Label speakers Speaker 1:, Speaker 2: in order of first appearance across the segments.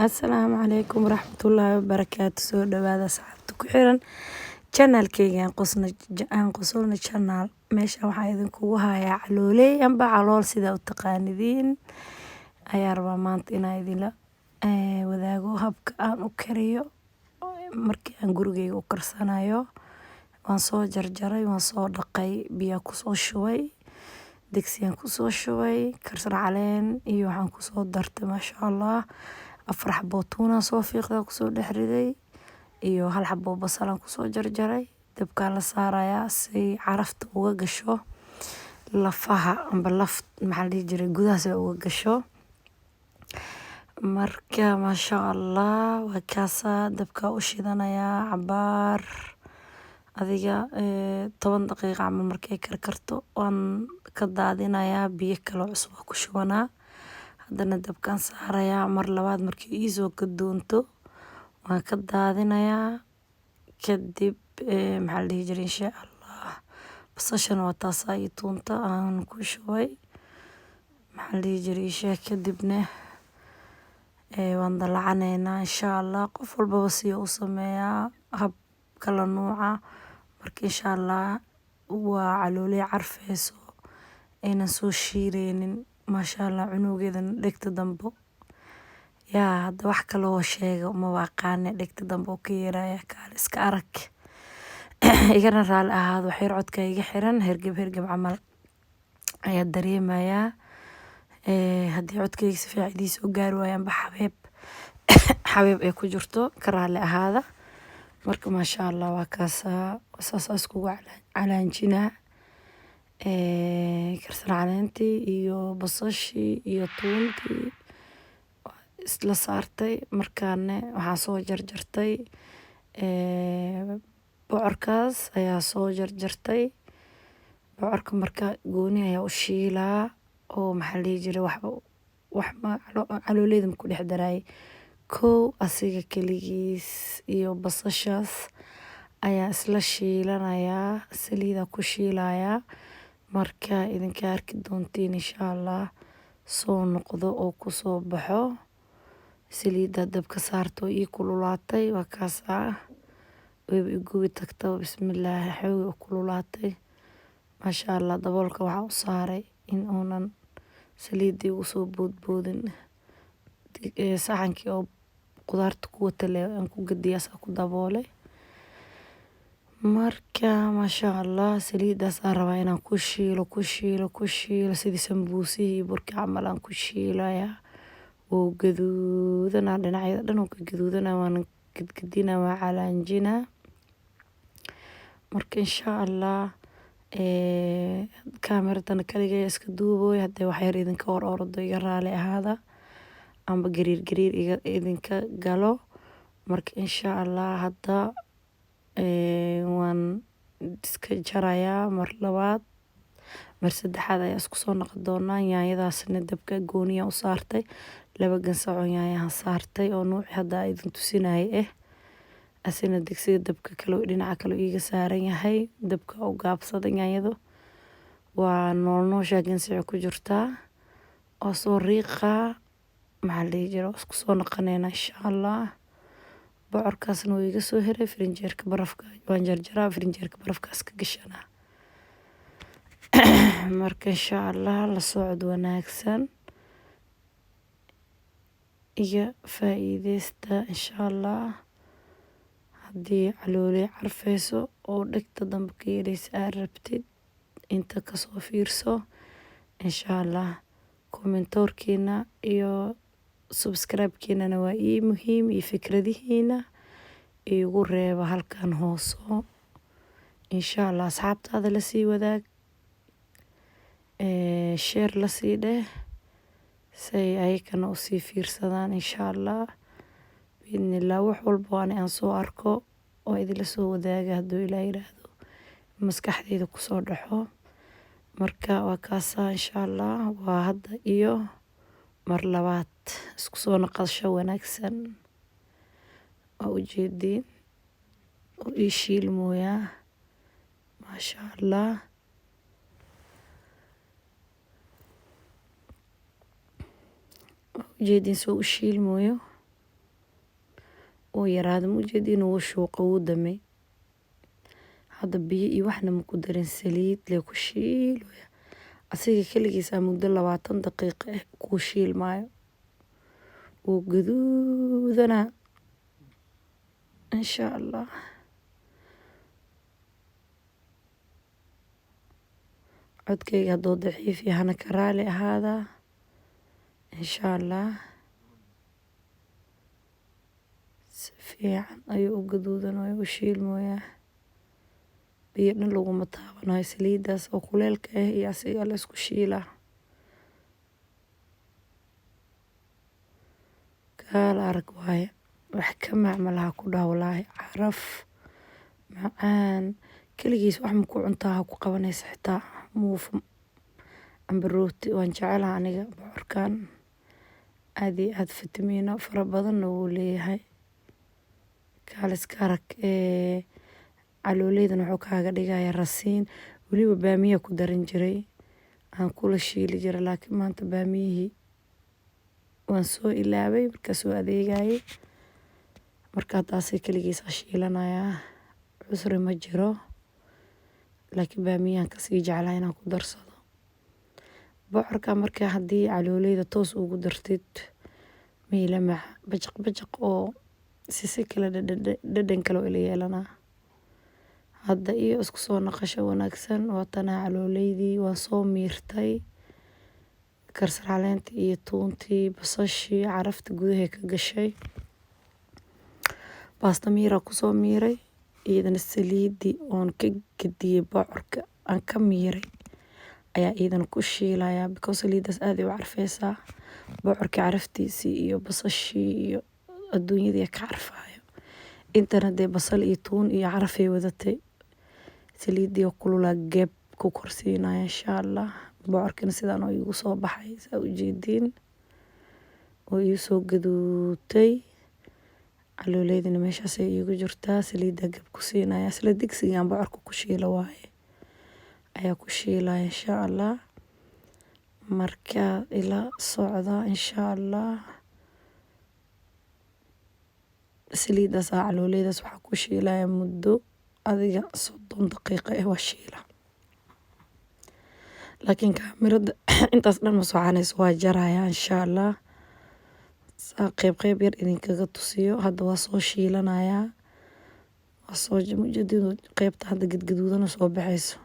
Speaker 1: Asalaamu calaykum waraxmatullaahi wabarakaatu. Soo dhawaada asxaabta ku xiran channelkayga aan qosolna channel. Meeshan waxaa idinkugu hayaa calooley amba calool sida u taqaanidiin. Ayaa rabaa maanta inaan idinla wadaago habka aan u kariyo markii aan gurigayga u karsanayo. Waan soo jarjaray, waan soo dhaqay, biyo ku soo shubay, digsiyan ku soo shubay, kabsar caleen iyo waxaan ku soo dartay maasha Allah 4 xabo tuuna soo fiiqda ku soo dhex riday iyo 1 xabo basal aan ku soo jarjaray. Dabka la saarayaa si carafta uga gasho lafaha amba maxaa la dhihi jiray gudaha uga gasho. Marka maasha Allah waa kaasa dabka u shidanayaa cabaar adiga 10 daqiiqo camal markay karkarto waan ka daadinayaa biyo kale oo cusub ku shubanaa. Haddana dabkaan saarayaa mar labaad markii ii soo gadoonto waan ka daadinayaa kadib maxaa la dhihi jiray insha Allah basashan waa taasa iyo tuunta aan ku shubay maxaa la dhihi jiray kadibna waan dalacaneynaa insha Allah qof walba si uu sameeyaa hab kala nooca marka insha Allah waa calooley carfeyso ayna soo shiireenin maasha Allah cunugeedan dhegta dambo yaa hadda wax kale oo sheego ma waaqaane dhegta dambo ka yeeraya kaal iska arag igana raali ahaado waxyar codka iga xiran hergeb camal ayaa dareemayaa haddii codkayga si fiican idii soo gaari waayaan ba xabeeb ay ku jirto ka raali ahaada marka maasha Allah waa kaasa saas iskugu calaanjinaa kabsar caleentii iyo basashii iyo tuuntii isla saartay markaana waxaa soo jarjartay bocorkaas ayaa soo jarjartay bocorka marka gooni ayaa u shiilaa oo maxaa la dhihi jiray wax calooleyda ku dhex daray kow asiga kaligiis iyo basashaas ayaa isla shiilanayaa saliida ku shiilayaa marka idinka arki doontiin insha Allah soo noqdo oo ku soo baxo saliida dabka saarto ii kululaatay waa kaasa way gubi tagtay bismillaah xoog u kululaatay maasha Allah daboolka waxa u saaray in uunan saliidii u soo boodboodin saxankii oo qudaarta ku watale aan ku gadiyaa ku daboolay marka maasha Allah saliidaas aan rabaa inaan ku shiilo sidii sambuusihii burka camal aan ku shiilayaa oo gaduudana dhinacyada dhan oo ka gaduudana waan gadgadina waa calaanjina marka insha Allah kaamiradan kaliya iska duubooy hadda wax yar idinka hor ordo iga raali ahaada amba gariir idinka galo marka insha Allah hadda waan iska jarayaa mar labaad mar saddexaad ayaa isku soo noqon doonaa yaanyadaasna dabka gooniya u saartay 2 gansac oo yaanyaha saartay oo nuuci hadda idin tusinayay asina digsiga dabka kale dhinaca kale iga saaran yahay dabka u gaabsaday yaanyadu waa noolnoosha gansac ku jirtaa oo soo riiqa maxaa la dhihi jiray isku soo noqonayna insha Allah bocorkaasna wuu iga soo hiray firinjeerka barafka waan jarjaraa firinjeerka barafkaas ka gashanaa marka insha Allah la socod wanaagsan iyo faa'iideysta insha Allah haddii calooley carfeyso oo dhegta dambe ka yeeraysa aad rabtid inta ka soo fiirso insha Allah komentoorkiina iyo subscribe-kiinana waa ii muhiim iyo fikradihiina igu reeba halkan hooso insha Allah asxaabtaada la sii wadaag share la sii dheh say ayakana u sii fiirsadaan insha Allah biidnillah wax walba aan soo arko oo idila soo wadaaga hadduu Ilaahay yiraahdo maskaxdayda ku soo dhaxo marka waa kaasa insha Allah waa hadda iyo mar labaad isku soo noqosho wanaagsan oo ujeedin oo ii shiilmooyaa maasha Allah ujeedin soo u shiilmooyo oo yaraada ma ujeediin wuu shuuqa wuu damay. Hadda biyo iyo waxna ma ku darin, saliid lee ku shiilaya asiga keligiisa muddo 20 daqiiqo ah kuu shiilmaayo wuu gaduudanaa insha allah. codkayga hadduu daciif yahana ka raali ahaadaa insha allah. si fiican ayuu u gaduudanaya u shiilmooyaa, biyo dhan laguma taabanayo, saliidaas oo kuleelka ah iyo asiga la isku shiilaa. kaala arag waaye, wax ka macmalaha ku dhaha walaahi, caraf macaan keligiis wax ma ku cuntaa ha ku qabanaysa xitaa muufo amba rooti. waan jecelaha aniga bocorkan aad iyo aad fitamiino fara badanna wuu leeyahay. kaaliska arag calooleydana wuxuu kaaga dhigaya rasiin, weliba baamiya ku daran jiray aan kula shiili jiray, laakiin maanta baamiyihii waan soo ilaabay markaa soo adeegayay. markaa taasay keligiisa shiilanayaa, cusri ma jiro, laakiin baamiyaan kasii jeclaa inaan ku darsado. bocorka markaa haddii calooleyda toos ugu dartid miila maca bajaq bajaq oo si kale dhadhan kale ila yeelanaa. hadda iyo isku soo naqasho wanaagsan waa tanaa calooleydii waan soo miirtay, karsar caleentii iyo tuuntii basashii carafta gudahay ka gashay. baasta miiraa kusoo miiray, iyadana saliidii oon ka gediyey bocorka aan ka miiray ayaa iyadana ku shiilayaa, because saliidaas aad ay u carfeysaa. bocorkii caraftiisii iyo basashii iyo adduunyadii ka carfaayo. intana dee basal iyo tuun iyo carafay wadatay, saliidii oo kululaa geeb ku korsiinaya insha allah. bocorkina sidaan oo igu soo baxay saa ujeediin oo igu soo gaduutay. calooleydina meeshaasay iigu jirtaa, saliidda gab ku siinaya, isla digsigaan bocorka ku shiila waaye ayaa ku shiilaya insha allah. markaa ila socda insha allah. saliiddaas calooleyddaas waxaa ku shiilaya muddo adiga 30 daqiiqo waa shiila, laakiin kaamirada intaas dhan ma soconayso, waa jaraya insha allah. saa qeyb yar idinkaga tusiyo. hadda waa soo shiilanayaa, waa soo mujeediin qeybta hadda gadgaduudana soo baxayso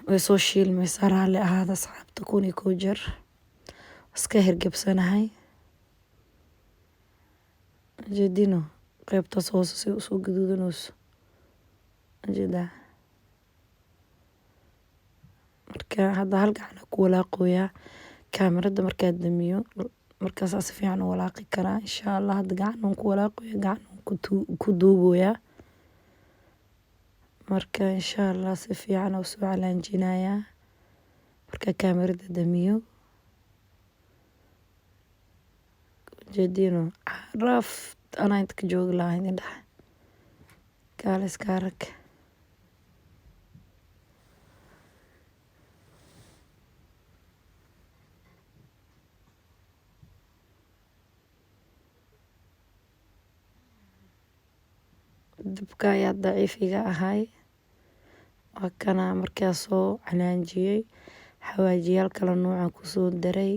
Speaker 1: way soo shiilmaysaa. raalli ahaada asxaabta, 1 jeer iska hergebsanahay. ujeedino qeybtaas hoose si usoo gaduudanayso ujeedaa. marka hadda hal gacana ku walaaqooyaa, kaamirada markaa damiyo markaasaa si fiican u walaaqi karaa insha allah. hadda gacan ku walaaqooya, gacan ku duuboyaa. marka insha allah si fiican u soo calaanjinayaa markaa kaamirada damiyo. ujeediino caraf anaa inta ka joogi lahaa idin dhaha. kaaliska arag dabka ayaa daciif iga ahay. waa kana markaa soo calaanjiyey, xawaajiyaal kala noocan kusoo daray.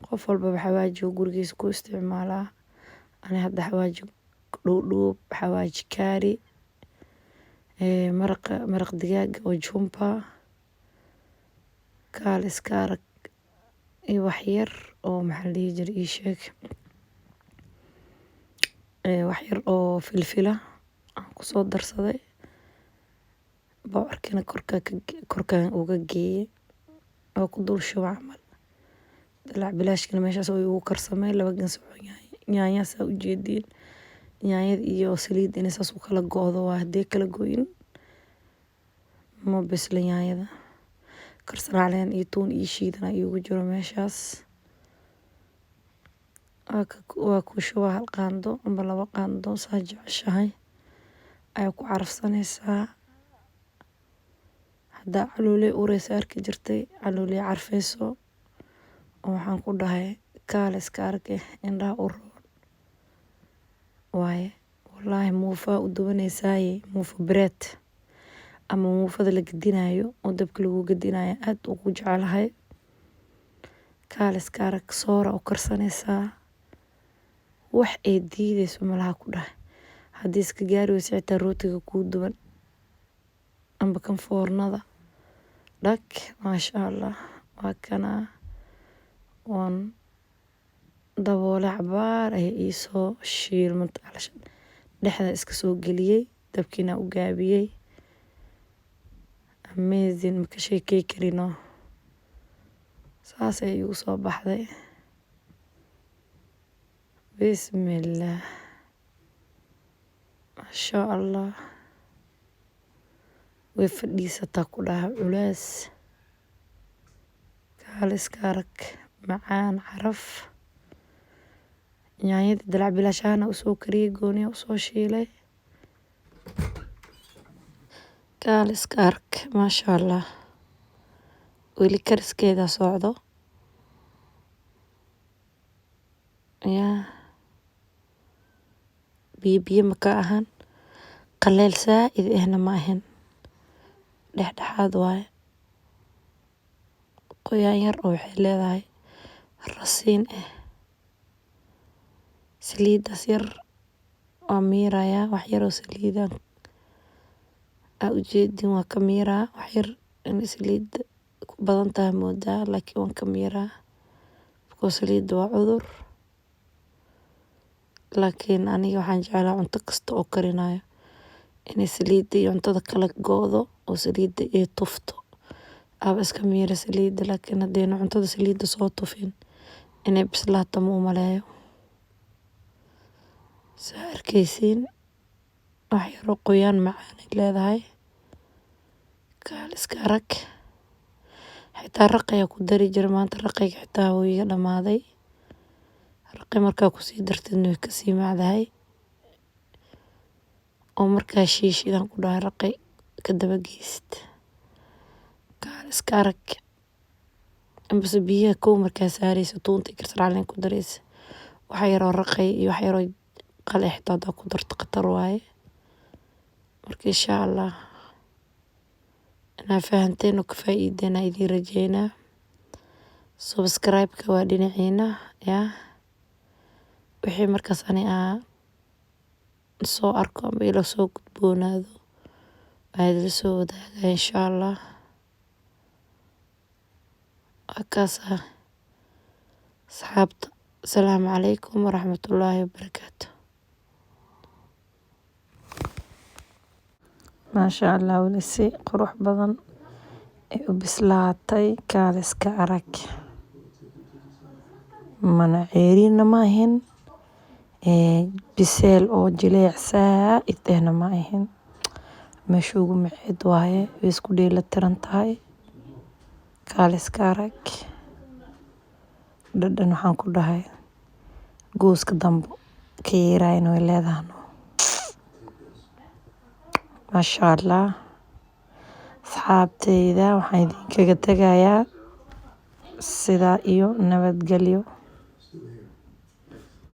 Speaker 1: qof walbaba xawaaji oo gurigiisa ku isticmaalaa. ani hadda xawaaji dhuudhuub, xawaaji kaari, maraq digaaga oo jumba, kaaliska arag iyo wax yar oo maxaa la dhihi jiray ii sheeg, wax yar oo filfila aan kusoo darsaday. bocorkina korkaan uga geeyey oo ku dul shuba camal. dalac bilaashkina meeshaas oo igu karsamay 2 gansoo yaanya saa ujeediin. yaanyada iyo saliid inay saas u kala go'do waa, haddii kala goyin ma bisla yaanyada. karsar caleen iyo tuun iyo shiidana iigu jiro meeshaas. waa ku shuba 1 qaando amba 2 qaando saa jeceshahay ayaa ku carafsanaysaa. haddaa calooley ureysa arki jirtay, calooley carfeyso oo waxaan ku dhahay kaaliska arag indhaha u roon waaye wallaahi muufaa u dubanaysaay muufa bread ama muufada la gedinayo oo dabka lagu gedinayo aad ugu jecelahay. kaaliska arag soora u karsanaysaa wax ay diidayso malaha ku dhahay. haddii iska gaari weyso xitaa rootiga kuu duban amba kan foornada dhag maasha allah. waa kana waan daboole cabaar ay iisoo shiilmanta calashan dhexda iska soo geliyey dabkiina u gaabiyey. amazing maka sheekey karino saas ay igu soo baxday. bismillaah maasha allah way fadhiisataa ku dhaha culays. kaaliska arag macaan caraf yaanyada dalac bilaashahana usoo kariyey gooniya usoo shiilay. kaaliska arag maasha allah weli kariskeeda socdo yaa biyo maka ahan qaleel saaid ahna ma ahan dhexdhexaad waaye. qoyaan yar oo waxay leedahay rasiin ah. saliidaas yar waa miirayaa wax yaroo saliidan aa ujeedin waa ka miiraa wax yar in saliida ku badan tahay moodaa laakiin waan ka miiraa because saliida waa cudur. laakiin aniga waxaan jeclaa cunto kasta oo karinayo inay saliida iyo cuntada kala go'do oo saliida ay tufto aba iska miira saliida. laakiin haddayna cuntada saliida soo tufin inay bislaato ma u maleeyo. saa arkaysiin wax yaroo qoyaan macaan ay leedahay. kaaliska arag xitaa raq ayaa ku dari jira maanta raqayga xitaa wuu iga dhamaaday. raqi markaa kusii dartidna way kasii macdahay oo markaa shiishidaan ku dhahay raqi ka daba geysid. kaaliska arag ambase biyaha kow markaa saaraysa tuunta karsar caleen ku daraysa wax yaroo raqay iyo wax yaroo qale xitaa hadaa ku darto khatar waaye. marka insha allah inaa fahanteen oo ka faa'iideen aa idiin rajeynaa. subscribe-ka waa dhinaciina yaa wixii markaas ani soo arko ama ila soo gudboonaado waa idila soo wadaagaa insha allah. akaasa asxaabta asalaamu calaykum waraxmatullaahi wabarakaatu. maasha allah weli si qurux badan ay u bislaatay. kaaliska arag mana ceeriina ma ahin biseel oo jileec saaid ahna ma ahin meesha ugu maceed waaye way isku dheela tiran tahay. kaaliska arag dhadhan waxaan ku dhahay gooska dambo ka yeeraayna way leedahano maasha allah. asxaabteyda waxaan idinkaga tegayaa sidaa iyo nabadgelyo.